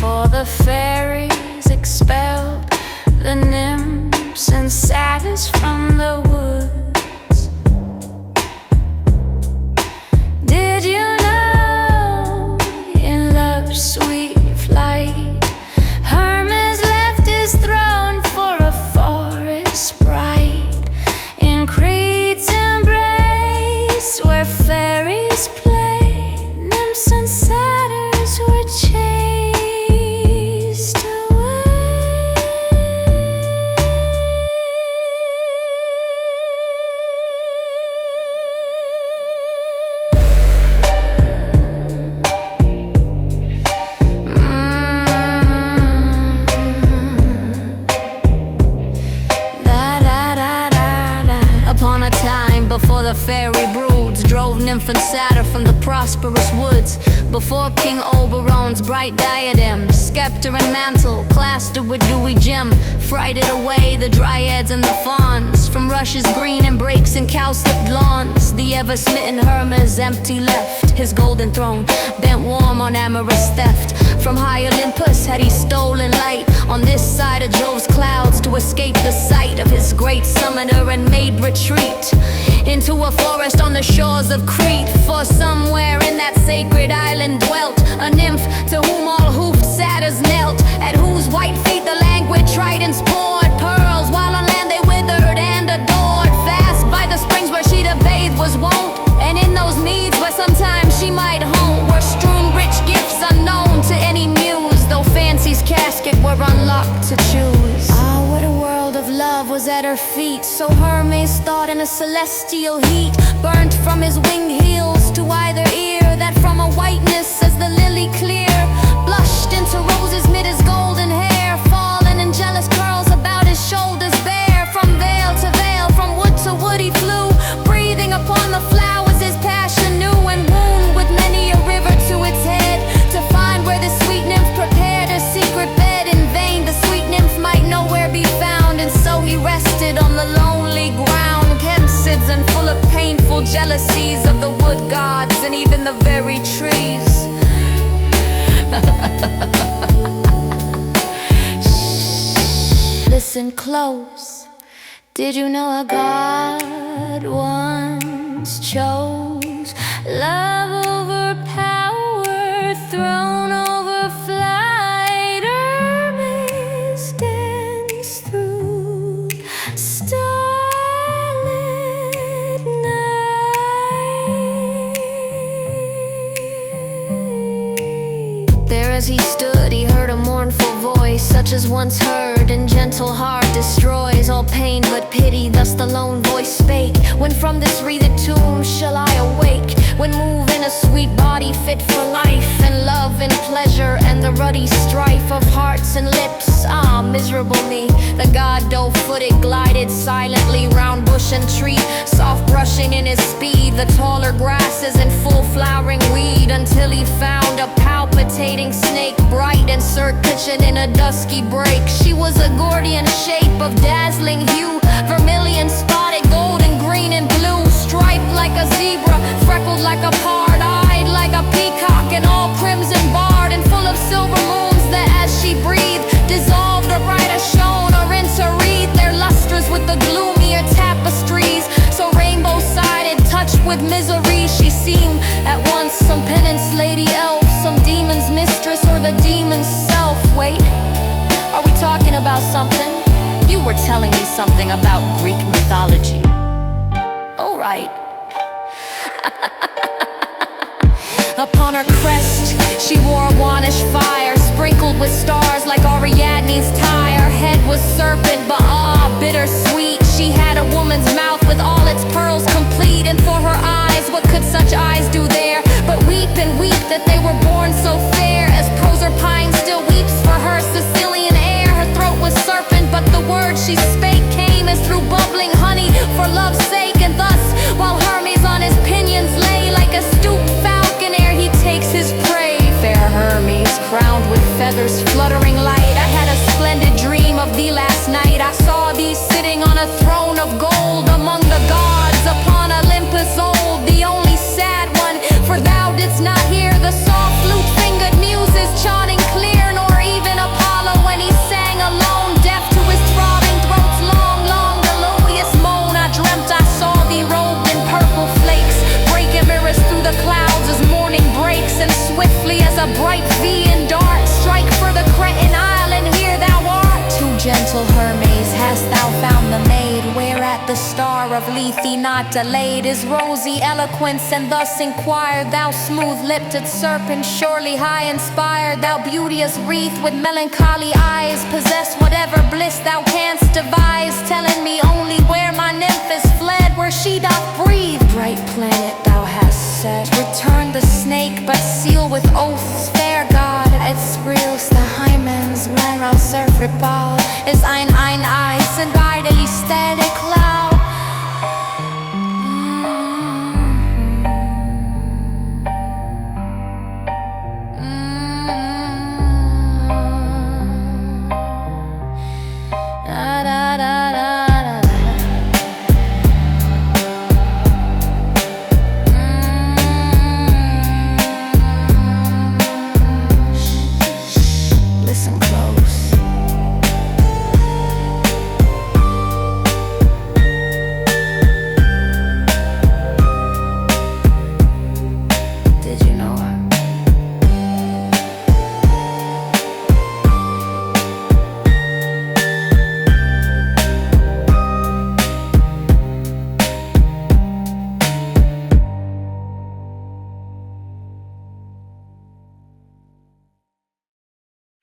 before the fairies expelled the nymphs and satyrs from the woods. Did you know in love's sweet flight Hermes left his throne for a forest bright in Crete's embrace where fairies play, nymphs and satyrs were chased away. Upon a time before the fairy broods drove nymph and satyr from the prosperous woods, before King Oberon's bright diadem, scepter and mantle plastered with dewy gem, frighted away the dryads and the fawns from rushes green and breaks and cowslipped lawns. The ever-smitten Hermes empty left his golden throne, bent warm on amorous theft. From high Olympus had he stolen light on this side of Jove's clouds to escape the sight of his great summoner and made retreat into a forest on the shores of Crete. For somewhere in that sacred island dwelt a nymph to whom all hoofed satyrs knelt, at whose white feet the languid tridents poured pearls, while on land they withered and adored. Fast by the springs where she to bathe was wont, and in those meads where sometimes she might haunt, were strewn rich gifts unknown to any muse, though fancy's casket were unlocked to choose. Ah, what a world of love was at her feet, so Hermes thought in a celestial heat, burnt from his winged heels to either ear, that from a whiteness as the lily clear blushed into roses mid his golden hair, fallen in jealous curls about his shoulders bare. From veil to veil, from wood to wood he flew, breathing upon the flowers his passion knew, and wound with many a river to its head, to find where the sweet nymph prepared her secret bed. In vain the sweet nymph might nowhere be found, and so he rested on the lonely ground, pensive and full of painful jealousies of the wood gods and even the very trees. Listen close. Did you know a god once chose love over power, throne over flight? Hermes danced through starlit night. There as he stood, he heard a mournful voice, such as once heard in gentle heart destroys all pain but pity. Thus the lone voice spake: when from this wreathed tomb shall I awake? When move in a sweet body fit for life, and love and pleasure and the ruddy strife of hearts and lips. Ah, miserable me! The god doe-footed glided silently round bush and tree, soft brushing in his speed the taller grasses and full flowering weed, until he found a palpitating snake, bright and circuitous in a dusky break. She was a Gordian shape of dazzling hue, vermilion spotted, golden, green and blue, striped like a zebra, freckled like a pard, eyed like a peacock, and all crimson barred, and full of silver moons that as she breathed dissolved or brighter shone or interwreathed their lustres with the gloomier tapestries. So rainbow-sided, touched with misery, she seemed at once some penance lady elf, some demon's mistress, or the demon's self. Wait, are we talking about something? You were telling me something about Greek mythology. Oh, right. Upon her crest she wore a wannish fire, sprinkled with stars like Ariadne's tie. Her head was serpent, but ah, bittersweet. She had a woman's mouth with all its pearls complete, and for her eyes, what could such eyes do there but weep and weep that they were born so fair? As Proserpine still weeps for her Sicilian air, her throat was serpent, but the words she spake came as through bubbling honey for love's sake. And thus, while Hermes on his pinions lay, like a stooped falcon ere he takes his prey, fair Hermes, crowned with feathers fluttering light, I had a splendid dream of thee last night. I saw thee sitting on a throne of gold among the gods upon Olympus old, the only sad one, for thou didst not hear the soft flute-fingered muses chanting clear, nor beneath thee not delayed is rosy eloquence, and thus inquire, thou smooth-lipped serpent, surely high inspired, thou beauteous wreath with melancholy eyes, possess whatever bliss thou canst devise, telling me only where my nymph is fled, where she doth breathe. Bright planet thou hast set, return the snake, but seal with oaths, fair God, et spreels the hymens, whereof surf ripal is ein